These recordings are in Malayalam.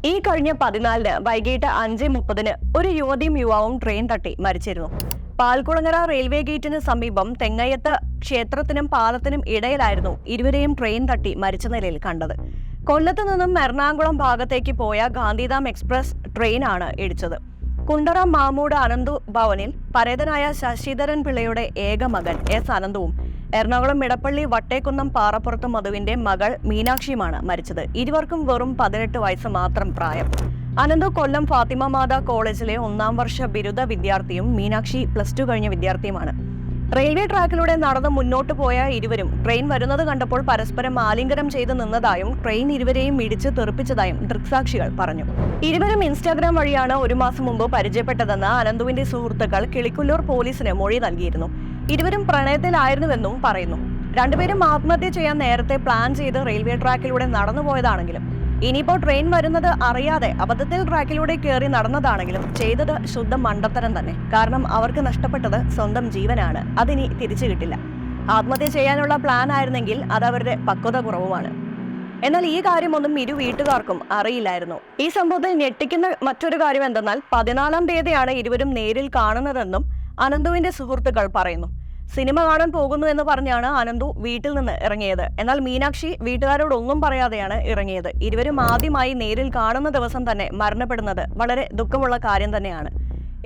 ഈ കഴിഞ്ഞ 14-ന് വൈകിട്ട് 5:30 ഒരു യുവതിയും യുവാവും ട്രെയിൻ തട്ടി മരിച്ചിരുന്നു. പാൽക്കുളങ്ങര റെയിൽവേ ഗേറ്റിന് സമീപം തെങ്ങയത്ത് ക്ഷേത്രത്തിനും പാലത്തിനും ഇടയിലായിരുന്നു ഇരുവരെയും ട്രെയിൻ തട്ടി മരിച്ച നിലയിൽ കണ്ടത്. കൊല്ലത്ത് നിന്നും എറണാകുളം ഭാഗത്തേക്ക് പോയ ഗാന്ധിധാം എക്സ്പ്രസ് ട്രെയിനാണ് ഇടിച്ചത്. കുണ്ടറ മാമൂട് അനന്തു ഭവനിൽ പരേതനായ ശശിധരൻ പിള്ളയുടെ ഏക മകൻ എസ് അനന്തുവും എറണാകുളം മിടപ്പള്ളി വട്ടേക്കുന്നം പാറപ്പുറത്ത് മധുവിന്റെ മകൾ മീനാക്ഷിയുമാണ് മരിച്ചത്. ഇരുവർക്കും വെറും 18 വയസ്സ് മാത്രം പ്രായം. അനന്തു കൊല്ലം ഫാത്തിമ മാതാ കോളേജിലെ 1-ാം വർഷ ബിരുദ വിദ്യാർത്ഥിയും മീനാക്ഷി +2 കഴിഞ്ഞ വിദ്യാർത്ഥിയുമാണ്. റെയിൽവേ ട്രാക്കിലൂടെ നടന്ന് മുന്നോട്ട് പോയ ഇരുവരും ട്രെയിൻ വരുന്നത് കണ്ടപ്പോൾ പരസ്പരം ആലിംഗനം ചെയ്ത് നിന്നതായും ട്രെയിൻ ഇരുവരെയും ഇടിച്ച് തെറിപ്പിച്ചതായും ദൃക്സാക്ഷികൾ പറഞ്ഞു. ഇരുവരും ഇൻസ്റ്റാഗ്രാം വഴിയാണ് 1 മാസം മുമ്പ് പരിചയപ്പെട്ടതെന്ന് അനന്തുവിന്റെ സുഹൃത്തുക്കൾ കിളിക്കുല്ലൂർ പോലീസിന് മൊഴി നൽകിയിരുന്നു. ഇരുവരും പ്രണയത്തിലായിരുന്നുവെന്നും പറയുന്നു. രണ്ടുപേരും ആത്മഹത്യ ചെയ്യാൻ നേരത്തെ പ്ലാൻ ചെയ്ത് റെയിൽവേ ട്രാക്കിലൂടെ നടന്നുപോയതാണെങ്കിലും ഇനിയിപ്പോൾ ട്രെയിൻ വരുന്നത് അറിയാതെ അബദ്ധത്തിൽ ട്രാക്കിലൂടെ കയറി നടന്നതാണെങ്കിലും ചെയ്തത് ശുദ്ധ മണ്ടത്തരം തന്നെ. കാരണം അവർക്ക് നഷ്ടപ്പെട്ടത് സ്വന്തം ജീവനാണ്. അതിനി തിരിച്ചു കിട്ടില്ല. ആത്മഹത്യ ചെയ്യാനുള്ള പ്ലാൻ ആയിരുന്നെങ്കിൽ അത് അവരുടെ പക്വത കുറവുമാണ്. എന്നാൽ ഈ കാര്യമൊന്നും ഇരു വീട്ടുകാർക്കും അറിയില്ലായിരുന്നു. ഈ സംഭവത്തിൽ ഞെട്ടിക്കുന്ന മറ്റൊരു കാര്യം എന്തെന്നാൽ 14-ാം തീയതിയാണ് ഇരുവരും നേരിൽ കാണുന്നതെന്നും അനന്തുവിന്റെ സുഹൃത്തുക്കൾ പറയുന്നു. സിനിമ കാണാൻ പോകുന്നു എന്ന് പറഞ്ഞാണ് അനന്തു വീട്ടിൽ നിന്ന് ഇറങ്ങിയത്. എന്നാൽ മീനാക്ഷി വീട്ടുകാരോടൊന്നും പറയാതെയാണ് ഇറങ്ങിയത്. ഇരുവരും ആദ്യമായി നേരിൽ കാണുന്ന ദിവസം തന്നെ മരണപ്പെടുന്നത് വളരെ ദുഃഖമുള്ള കാര്യം തന്നെയാണ്.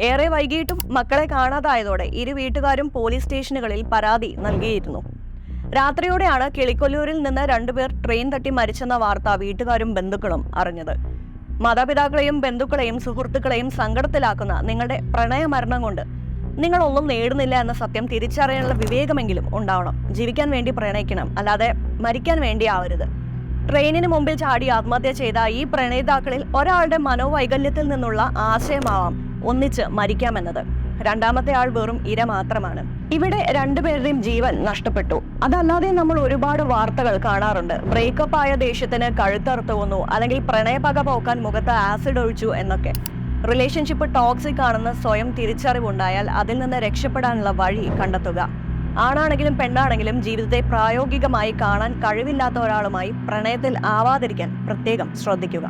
ഏറെ വൈകിട്ടും മക്കളെ കാണാതായതോടെ ഇരു വീട്ടുകാരും പോലീസ് സ്റ്റേഷനുകളിൽ പരാതി നൽകിയിരുന്നു. രാത്രിയോടെയാണ് കിളിക്കൊല്ലൂരിൽ നിന്ന് 2 പേർ ട്രെയിൻ തട്ടി മരിച്ചെന്ന വാർത്ത വീട്ടുകാരും ബന്ധുക്കളും അറിഞ്ഞത്. മാതാപിതാക്കളെയും ബന്ധുക്കളെയും സുഹൃത്തുക്കളെയും സങ്കടത്തിലാക്കുന്ന നിങ്ങളുടെ പ്രണയമരണം കൊണ്ട് നിങ്ങളൊന്നും നേടുന്നില്ല എന്ന സത്യം തിരിച്ചറിയാനുള്ള വിവേകമെങ്കിലും ഉണ്ടാവണം. ജീവിക്കാൻ വേണ്ടി പ്രണയിക്കണം, അല്ലാതെ മരിക്കാൻ വേണ്ടി ആവരുത്. ട്രെയിനിന് മുമ്പിൽ ചാടി ആത്മഹത്യ ചെയ്ത ഈ പ്രണയിതാക്കളിൽ ഒരാളുടെ മനോവൈകല്യത്തിൽ നിന്നുള്ള ആശയമാവാം ഒന്നിച്ച് മരിക്കാമെന്നത്. രണ്ടാമത്തെ ആൾ വെറും ഇര മാത്രമാണ്. ഇവിടെ 2 പേരുടെയും ജീവൻ നഷ്ടപ്പെട്ടു. അതല്ലാതെ നമ്മൾ ഒരുപാട് വാർത്തകൾ കാണാറുണ്ട്. ബ്രേക്കപ്പ് ആയ ദേഷ്യത്തിന് കഴുത്തറുത്തു കൊന്നു, അല്ലെങ്കിൽ പ്രണയപക പോക്കാൻ മുഖത്ത് ആസിഡ് ഒഴിച്ചു എന്നൊക്കെ. റിലേഷൻഷിപ്പ് ടോക്സിക് ആണെന്ന് സ്വയം തിരിച്ചറിവുണ്ടായാൽ അതിൽ നിന്ന് രക്ഷപ്പെടാനുള്ള വഴി കണ്ടെത്തുക. ആണാണെങ്കിലും പെണ്ണാണെങ്കിലും ജീവിതത്തെ പ്രായോഗികമായി കാണാൻ കഴിവില്ലാത്ത ഒരാളുമായി പ്രണയത്തിൽ ആവാതിരിക്കാൻ പ്രത്യേകം ശ്രദ്ധിക്കുക.